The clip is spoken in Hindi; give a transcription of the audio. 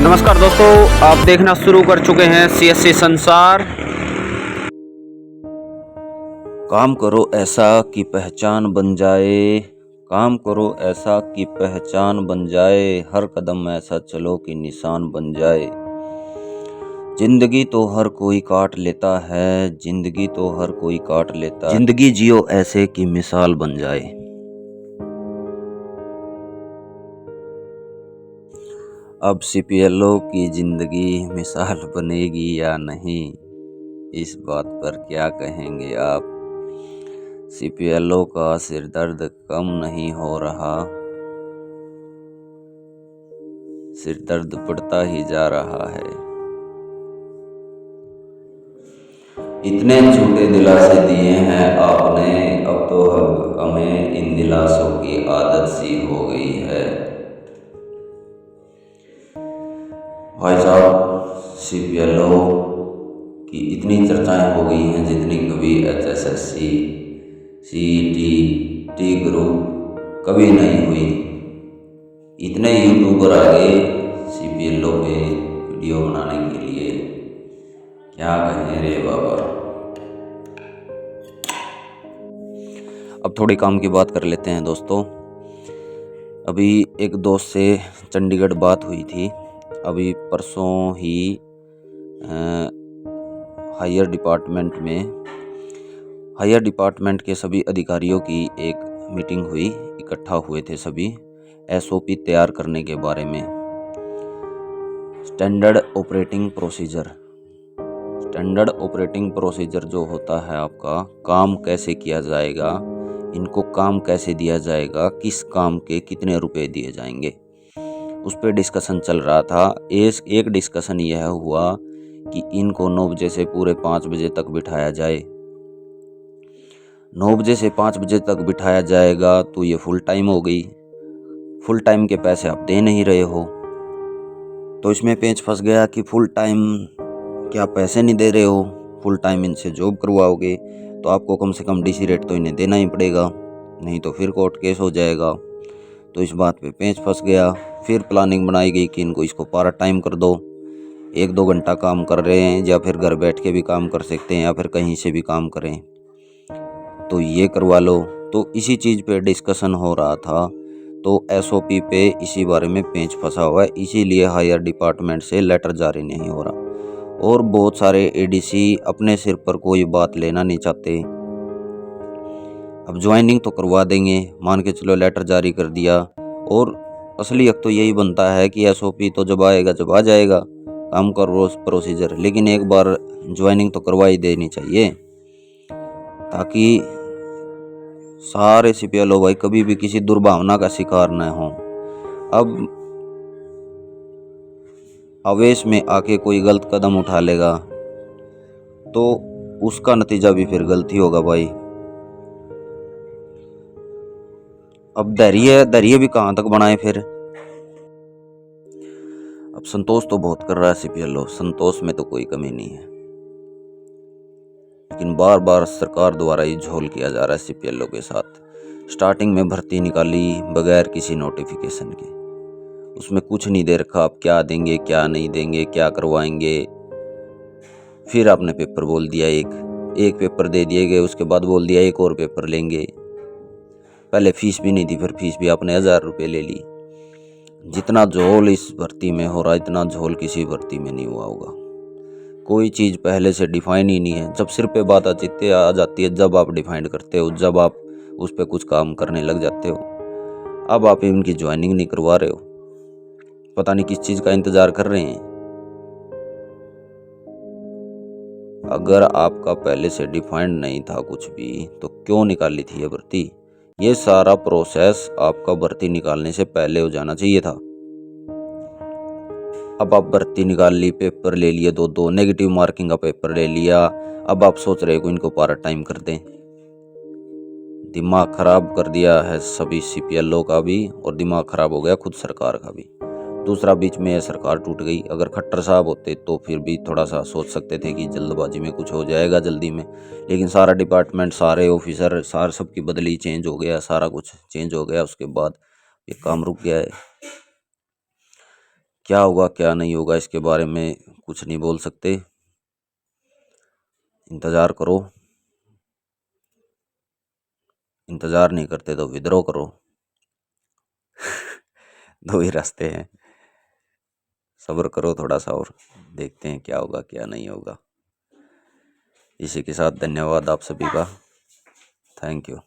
नमस्कार दोस्तों, आप देखना शुरू कर चुके हैं CSC संसार। काम करो ऐसा कि पहचान बन जाए, काम करो ऐसा कि पहचान बन जाए, हर कदम ऐसा चलो कि निशान बन जाए। जिंदगी तो हर कोई काट लेता है, जिंदगी तो हर कोई काट लेता है, जिंदगी जियो ऐसे कि मिसाल बन जाए। अब CPLO की जिंदगी मिसाल बनेगी या नहीं, इस बात पर क्या कहेंगे आप। CPLO का सिर दर्द कम नहीं हो रहा, सिर दर्द बढ़ता ही जा रहा है। इतने झूठे दिलासे दिए हैं आपने, अब तो हमें इन दिलासों की आदत सी हो गई है। भाई साहब, CPLO की इतनी चर्चाएं हो गई हैं जितनी कभी HSSC, CET, टी ग्रुप कभी नहीं हुई। इतने यूट्यूबर आ गए CPLO पे वीडियो बनाने के लिए, क्या कहें रे बाबा। अब थोड़ी काम की बात कर लेते हैं दोस्तों। अभी एक दोस्त से चंडीगढ़ बात हुई थी। अभी परसों ही हायर डिपार्टमेंट के सभी अधिकारियों की एक मीटिंग हुई, इकट्ठा हुए थे सभी SOP तैयार करने के बारे में। स्टैंडर्ड ऑपरेटिंग प्रोसीजर जो होता है आपका, काम कैसे किया जाएगा, इनको काम कैसे दिया जाएगा, किस काम के कितने रुपए दिए जाएंगे, उस पर डिस्कशन चल रहा था। एक डिस्कशन यह हुआ कि इनको 9 बजे से पूरे 5 बजे तक बिठाया जाए। 9 बजे से 5 बजे तक बिठाया जाएगा तो ये फुल टाइम हो गई। फुल टाइम के पैसे आप दे नहीं रहे हो, तो इसमें पेंच फंस गया कि फुल टाइम क्या पैसे नहीं दे रहे हो, फुल टाइम इनसे जॉब करवाओगे तो आपको कम से कम DC रेट तो इन्हें देना ही पड़ेगा, नहीं तो फिर कोर्ट केस हो जाएगा। तो इस बात पे पेंच फंस गया। फिर प्लानिंग बनाई गई कि इनको इसको पार्ट टाइम कर दो, 1-2 घंटा काम कर रहे हैं या फिर घर बैठ के भी काम कर सकते हैं या फिर कहीं से भी काम करें, तो ये करवा लो। तो इसी चीज़ पे डिस्कशन हो रहा था। तो SOP पे इसी बारे में पेंच फंसा हुआ है, इसीलिए हायर डिपार्टमेंट से लेटर जारी नहीं हो रहा। और बहुत सारे ADC अपने सिर पर कोई बात लेना नहीं चाहते। अब ज्वाइनिंग तो करवा देंगे, मान के चलो लेटर जारी कर दिया, और असलियत तो यही बनता है कि SOP तो जब आएगा जब आ जाएगा, काम का रोज प्रोसीजर, लेकिन एक बार ज्वाइनिंग तो करवा ही देनी चाहिए ताकि सारे CPLO भाई कभी भी किसी दुर्भावना का शिकार न हो। अब आवेश में आके कोई गलत कदम उठा लेगा तो उसका नतीजा भी फिर गलती होगा भाई। अब धैर्य भी कहाँ तक बनाए फिर। अब संतोष तो बहुत कर रहा है CPLO, संतोष में तो कोई कमी नहीं है, लेकिन बार बार सरकार द्वारा ही झोल किया जा रहा है CPLO के साथ। स्टार्टिंग में भर्ती निकाली बगैर किसी नोटिफिकेशन के, उसमें कुछ नहीं दे रखा, आप क्या देंगे क्या नहीं देंगे, क्या करवाएंगे। फिर आपने पेपर बोल दिया, एक पेपर दे दिए गए, उसके बाद बोल दिया एक और पेपर लेंगे। पहले फीस भी नहीं थी, फिर फीस भी आपने 1000 रुपये ले ली। जितना झोल इस भर्ती में हो रहा है, इतना झोल किसी भर्ती में नहीं हुआ होगा। कोई चीज़ पहले से डिफाइन ही नहीं है। जब सिर पे बात आ जाती है, जब आप डिफाइन करते हो, जब आप उस पर कुछ काम करने लग जाते हो। अब आप इनकी ज्वाइनिंग नहीं करवा रहे हो, पता नहीं किस चीज़ का इंतज़ार कर रहे हैं। अगर आपका पहले से डिफाइंड नहीं था कुछ भी, तो क्यों निकाली थी ये भर्ती। ये सारा प्रोसेस आपका भर्ती निकालने से पहले हो जाना चाहिए था। अब आप भर्ती निकाल ली, पेपर ले लिए, 2 नेगेटिव मार्किंग का पेपर ले लिया। अब आप सोच रहे हो इनको पार्ट टाइम कर दें। दिमाग खराब कर दिया है सभी CPLO का भी, और दिमाग खराब हो गया खुद सरकार का भी। दूसरा, बीच में यह सरकार टूट गई। अगर खट्टर साहब होते तो फिर भी थोड़ा सा सोच सकते थे कि जल्दबाजी में कुछ हो जाएगा जल्दी में, लेकिन सारा डिपार्टमेंट, सारे ऑफिसर, सबकी बदली चेंज हो गया, सारा कुछ चेंज हो गया, उसके बाद ये काम रुक गया है। क्या होगा क्या नहीं होगा इसके बारे में कुछ नहीं बोल सकते। इंतज़ार करो, इंतज़ार नहीं करते तो विद्रोह करो। दो ही रास्ते हैं, सब्र करो थोड़ा सा और देखते हैं क्या होगा क्या नहीं होगा। इसी के साथ धन्यवाद आप सभी का, थैंक यू।